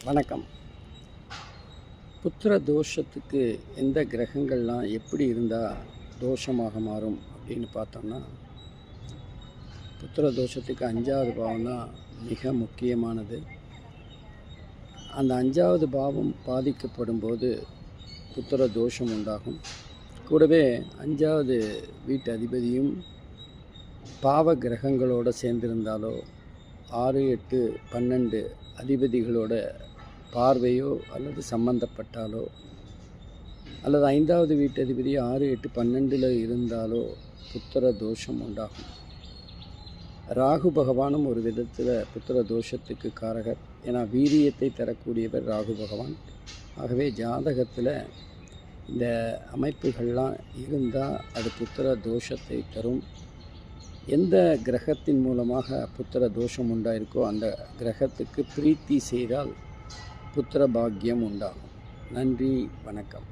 வணக்கம். புத்திர தோஷத்துக்கு எந்த கிரகங்கள்லாம் எப்படி இருந்தால் தோஷமாக மாறும் அப்படின்னு பார்த்தோம்னா, புத்திர தோஷத்துக்கு 5வது பாவம் தான் மிக முக்கியமானது. அந்த 5வது பாவம் பாதிக்கப்படும் போது புத்திர தோஷம் உண்டாகும். கூடவே 5வது வீட்டு அதிபதியும் பாவ கிரகங்களோடு சேர்ந்திருந்தாலோ 6, 8, 12 அதிபதிகளோட பார்வையோ அல்லது சம்பந்தப்பட்டாலோ அல்லது 5வது வீட்டு அதிபதி 6, 8, 12 இருந்தாலோ புத்திர தோஷம் உண்டாகும். ராகு பகவானும் ஒரு விதத்தில் புத்திர தோஷத்துக்கு காரகர். ஏன்னா வீரியத்தை தரக்கூடியவர் ராகு பகவான். ஆகவே ஜாதகத்தில் இந்த அமைப்புகள்லாம் இருந்தால் அது புத்திர தோஷத்தை தரும். எந்த கிரகத்தின் மூலமாக புத்திர தோஷம் உண்டாயிருக்கோ அந்த கிரகத்துக்கு பிரீத்தி செய்தால் புத்திர பாக்கியம் உண்டாகும். நன்றி, வணக்கம்.